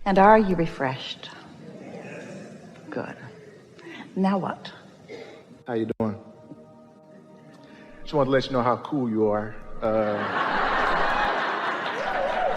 And are you refreshed? Good. Now what? How you doing? Just wanted to let you know how cool you are.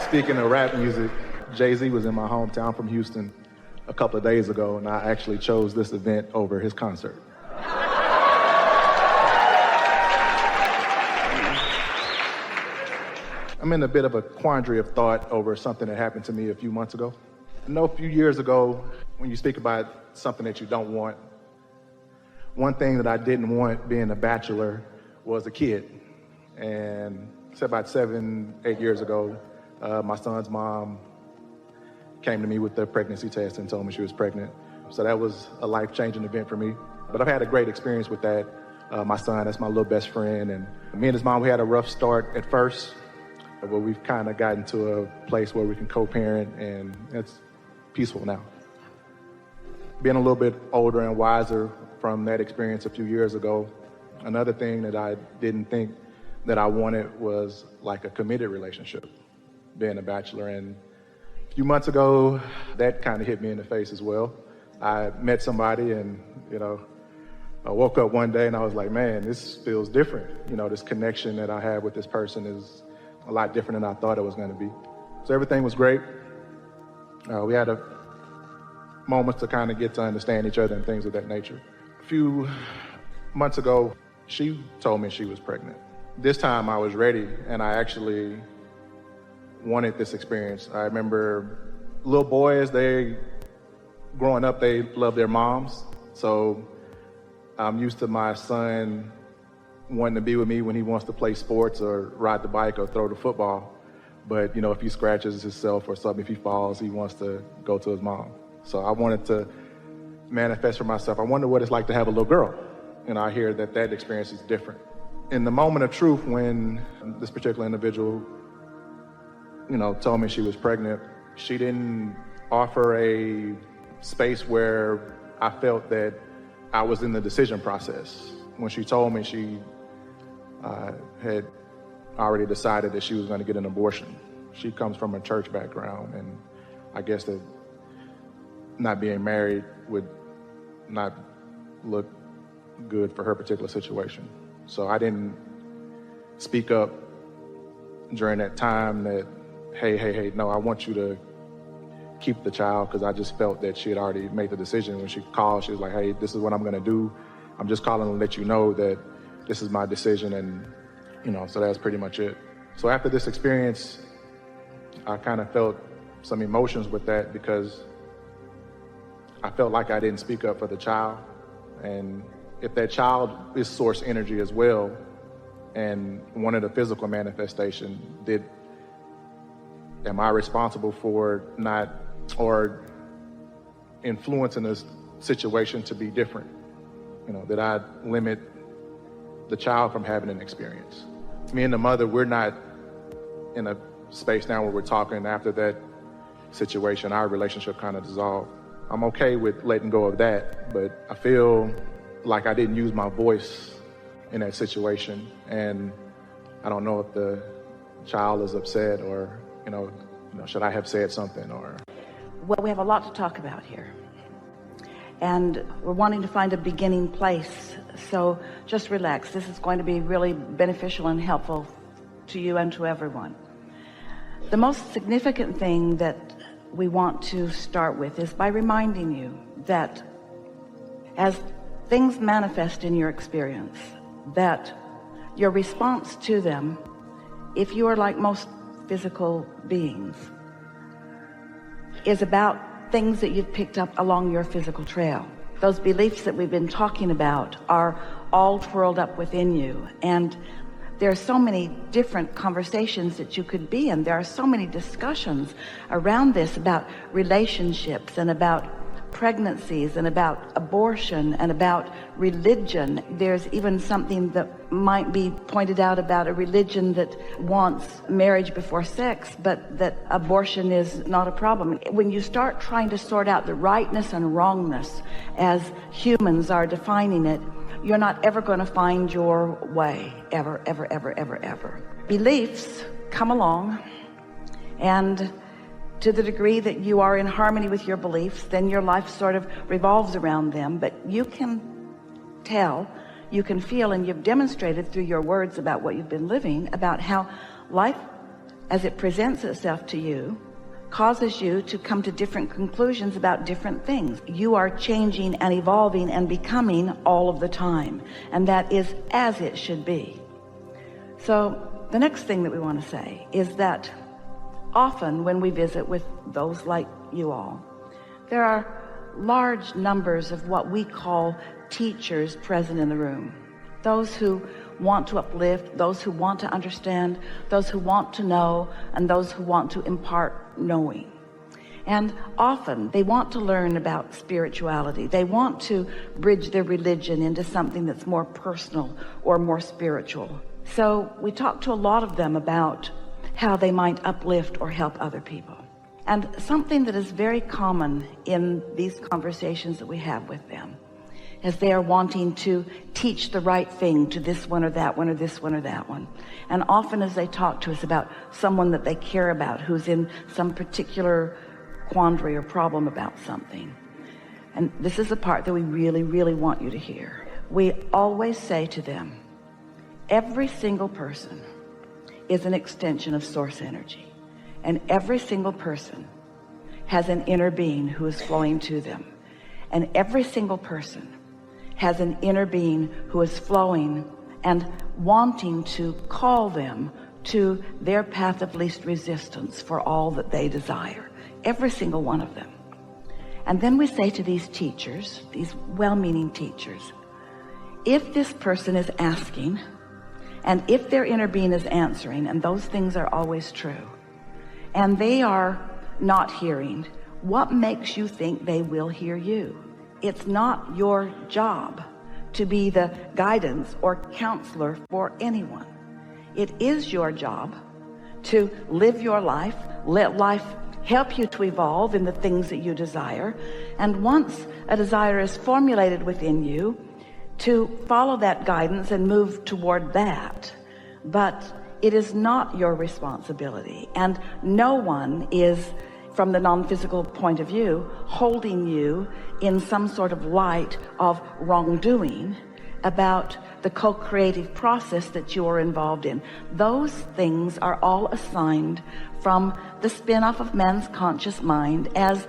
Speaking of rap music, Jay-Z was in my hometown from Houston a couple of days ago, and I actually chose this event over his concert. I'm in a bit of a quandary of thought over something that happened to me a few months ago. I know a few years ago, when you speak about something that you don't want, one thing that I didn't want being a bachelor was a kid. And it's about 7-8 years ago, my son's mom came to me with the pregnancy test and told me she was pregnant. So that was a life-changing event for me. But I've had a great experience with that. My son, that's my little best friend. And me and his mom, we had a rough start at first, but we've kind of gotten to a place where we can co-parent, and it's peaceful now. Being a little bit older and wiser from that experience a few years ago, another thing that I didn't think that I wanted was like a committed relationship, being a bachelor. And a few months ago, that kind of hit me in the face as well. I met somebody and, I woke up one day and I was like, man, this feels different. This connection that I have with this person is a lot different than I thought it was going to be. So everything was great. We had moments to kind of get to understand each other and things of that nature. A few months ago, she told me she was pregnant. This time I was ready, and I actually wanted this experience. I remember little boys, growing up, they love their moms. So I'm used to my son wanting to be with me when he wants to play sports or ride the bike or throw the football. But, if he scratches himself or something, if he falls, he wants to go to his mom. So I wanted to manifest for myself. I wonder what it's like to have a little girl. I hear that experience is different. In the moment of truth, when this particular individual, told me she was pregnant, she didn't offer a space where I felt that I was in the decision process. When she told me she had already decided that she was going to get an abortion. She comes from a church background, and I guess that not being married would not look good for her particular situation. So I didn't speak up during that time that, hey, no, I want you to keep the child, because I just felt that she had already made the decision. When she called, she was like, hey, this is what I'm going to do. I'm just calling to let you know that this is my decision, and so that's pretty much it. So after this experience, I kind of felt some emotions with that, because I felt like I didn't speak up for the child. And if that child is source energy as well, and wanted a physical manifestation, am I responsible for not, or influencing this situation to be different? Did I limit the child from having an experience? Me and the mother, we're not in a space now where we're talking. After that situation, our relationship kind of dissolved. I'm okay with letting go of that, but I feel like I didn't use my voice in that situation. And I don't know if the child is upset, or, should I have said something, or... Well, we have a lot to talk about here. And we're wanting to find a beginning place. So just relax. This is going to be really beneficial and helpful to you and to everyone. The most significant thing that we want to start with is by reminding you that as things manifest in your experience, that your response to them, if you are like most physical beings, is about things that you've picked up along your physical trail. Those beliefs that we've been talking about are all twirled up within you, and there are so many different conversations that you could be in. There are so many discussions around this about relationships and about pregnancies and about abortion and about religion. There's even something that might be pointed out about a religion that wants marriage before sex, but that abortion is not a problem. When you start trying to sort out the rightness and wrongness as humans are defining it, you're not ever going to find your way, ever, ever, ever, ever, ever. Beliefs come along and to the degree that you are in harmony with your beliefs, then your life sort of revolves around them. But you can tell, you can feel, and you've demonstrated through your words about what you've been living, about how life as it presents itself to you causes you to come to different conclusions about different things. You are changing and evolving and becoming all of the time, and that is as it should be. So the next thing that we want to say is that often when we visit with those like you all, there are large numbers of what we call teachers present in the room. Those who want to uplift, those who want to understand, those who want to know, and those who want to impart knowing. And often they want to learn about spirituality. They want to bridge their religion into something that's more personal or more spiritual. So we talk to a lot of them about how they might uplift or help other people. And something that is very common in these conversations that we have with them, as they are wanting to teach the right thing to this one or that one or this one or that one. And often as they talk to us about someone that they care about who's in some particular quandary or problem about something. And this is the part that we really, really want you to hear. We always say to them, every single person is an extension of source energy. And every single person has an inner being who is flowing to them. And every single person has an inner being who is flowing and wanting to call them to their path of least resistance for all that they desire. Every single one of them. And then we say to these teachers, these well-meaning teachers, if this person is asking, and if their inner being is answering, and those things are always true, and they are not hearing, what makes you think they will hear you? It's not your job to be the guidance or counselor for anyone. It is your job to live your life, let life help you to evolve in the things that you desire. And once a desire is formulated within you, to follow that guidance and move toward that. But it is not your responsibility. And no one is, from the non-physical point of view, holding you in some sort of light of wrongdoing about the co-creative process that you are involved in. Those things are all assigned from the spin-off of man's conscious mind as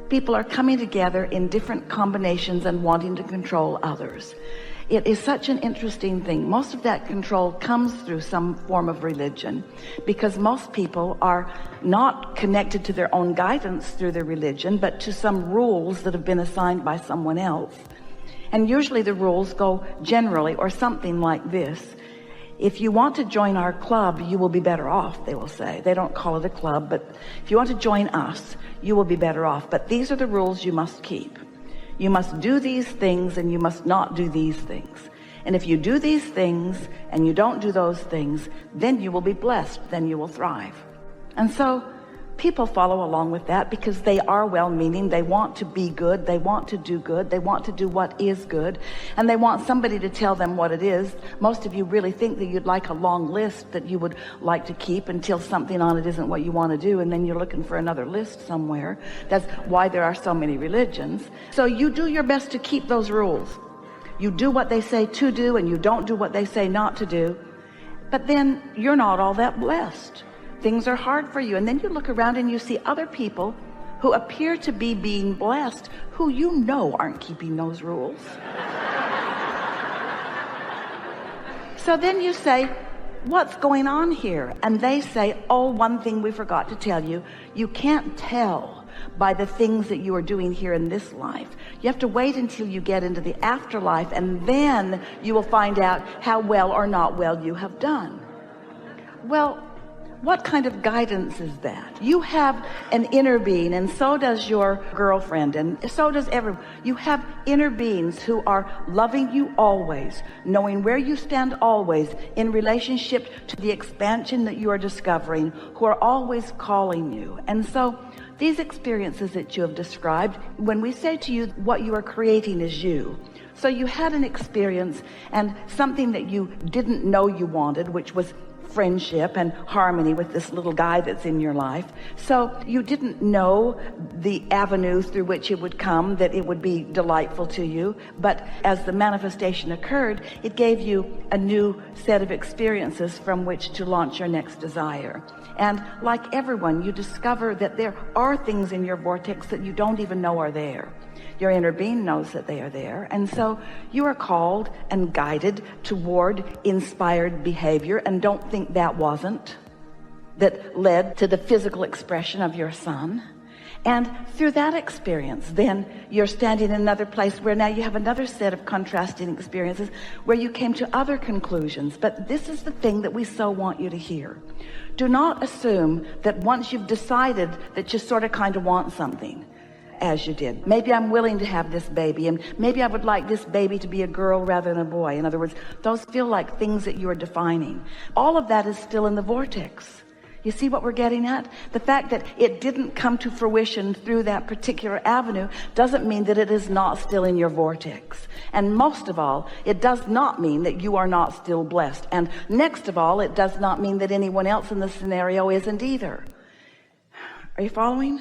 people are coming together in different combinations and wanting to control others. It is such an interesting thing. Most of that control comes through some form of religion, because most people are not connected to their own guidance through their religion, but to some rules that have been assigned by someone else. And usually the rules go generally or something like this. If you want to join our club, you will be better off, they will say. They don't call it a club, but if you want to join us, you will be better off. But these are the rules you must keep. You must do these things and you must not do these things. And if you do these things and you don't do those things, then you will be blessed, then you will thrive. And so people follow along with that because they are well-meaning. They want to be good. They want to do good. They want to do what is good. And they want somebody to tell them what it is. Most of you really think that you'd like a long list that you would like to keep until something on it isn't what you want to do. And then you're looking for another list somewhere. That's why there are so many religions. So you do your best to keep those rules. You do what they say to do and you don't do what they say not to do. But then you're not all that blessed. Things are hard for you. And then you look around and you see other people who appear to be being blessed, who you know aren't keeping those rules. So then you say, what's going on here? And they say, oh, one thing we forgot to tell you. You can't tell by the things that you are doing here in this life. You have to wait until you get into the afterlife, and then you will find out how well or not well you have done. Well, what kind of guidance is that? You have an inner being, and so does your girlfriend, and so does everyone. You have inner beings who are loving you always, knowing where you stand always in relationship to the expansion that you are discovering, who are always calling you. And so these experiences that you have described, when we say to you what you are creating is you. So you had an experience and something that you didn't know you wanted, which was friendship and harmony with this little guy that's in your life. So you didn't know the avenue through which it would come, that it would be delightful to you. But as the manifestation occurred, it gave you a new set of experiences from which to launch your next desire. And like everyone, you discover that there are things in your vortex that you don't even know are there. Your inner being knows that they are there. And so you are called and guided toward inspired behavior. And don't think that wasn't, that led to the physical expression of your son. And through that experience, then you're standing in another place where now you have another set of contrasting experiences where you came to other conclusions. But this is the thing that we so want you to hear. Do not assume that once you've decided that you sort of kind of want something, as you did. Maybe I'm willing to have this baby, and maybe I would like this baby to be a girl rather than a boy. In other words, those feel like things that you are defining. All of that is still in the vortex. You see what we're getting at? The fact that it didn't come to fruition through that particular avenue doesn't mean that it is not still in your vortex. And most of all, it does not mean that you are not still blessed. And next of all, it does not mean that anyone else in the scenario isn't either. Are you following?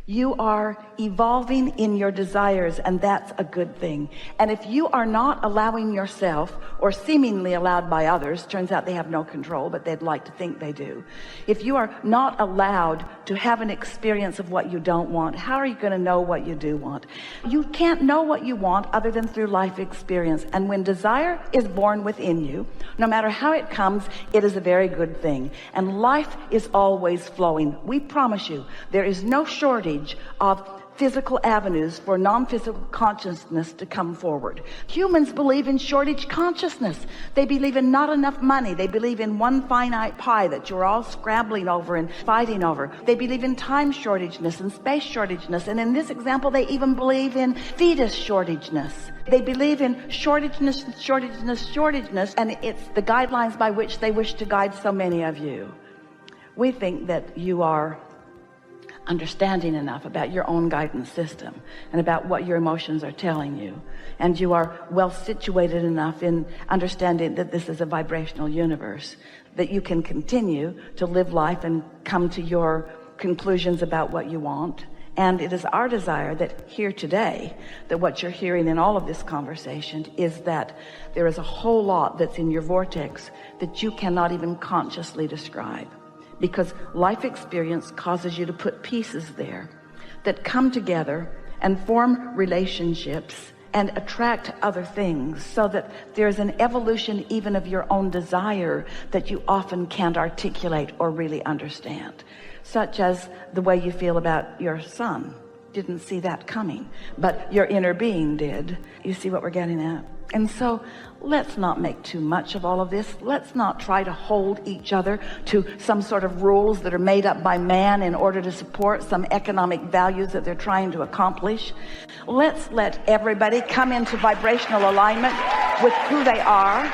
You are evolving in your desires, and that's a good thing. And if you are not allowing yourself, or seemingly allowed by others, turns out they have no control, but they'd like to think they do. If you are not allowed to have an experience of what you don't want, how are you going to know what you do want? You can't know what you want other than through life experience. And when desire is born within you, no matter how it comes, it is a very good thing. And life is always flowing. We promise you, there is no shortage of physical avenues for non-physical consciousness to come forward. Humans believe in shortage consciousness. They believe in not enough money. They believe in one finite pie that you're all scrabbling over and fighting over. They believe in time shortageness and space shortageness. And in this example, they even believe in fetus shortageness. They believe in shortageness, and it's the guidelines by which they wish to guide so many of you. We think that you are understanding enough about your own guidance system and about what your emotions are telling you, and you are well situated enough in understanding that this is a vibrational universe, that you can continue to live life and come to your conclusions about what you want. And it is our desire that here today, that what you're hearing in all of this conversation is that there is a whole lot that's in your vortex that you cannot even consciously describe. Because life experience causes you to put pieces there that come together and form relationships and attract other things, so that there's an evolution even of your own desire that you often can't articulate or really understand. Such as the way you feel about your son. Didn't see that coming, but your inner being did. You see what we're getting at? And so let's not make too much of all of this. Let's not try to hold each other to some sort of rules that are made up by man in order to support some economic values that they're trying to accomplish. Let's let everybody come into vibrational alignment with who they are.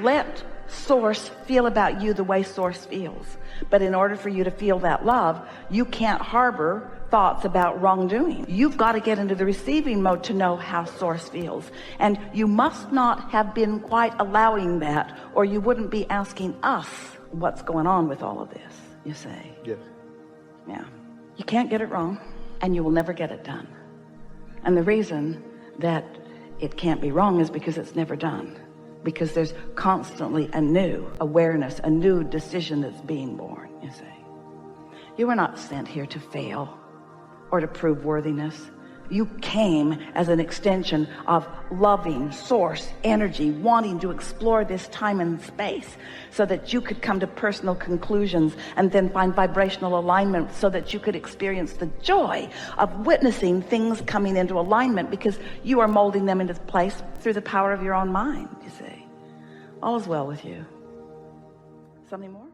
Let Source feel about you the way Source feels. But in order for you to feel that love, you can't harbor thoughts about wrongdoing. You've got to get into the receiving mode to know how Source feels. And you must not have been quite allowing that, or you wouldn't be asking us what's going on with all of this, you say. Yes. Yeah. You can't get it wrong, and you will never get it done. And the reason that it can't be wrong is because it's never done. Because there's constantly a new awareness, a new decision that's being born, you see. You were not sent here to fail or to prove worthiness. You came as an extension of loving Source energy, wanting to explore this time and space so that you could come to personal conclusions and then find vibrational alignment so that you could experience the joy of witnessing things coming into alignment, because you are molding them into place through the power of your own mind, you see. All is well with you. Something more?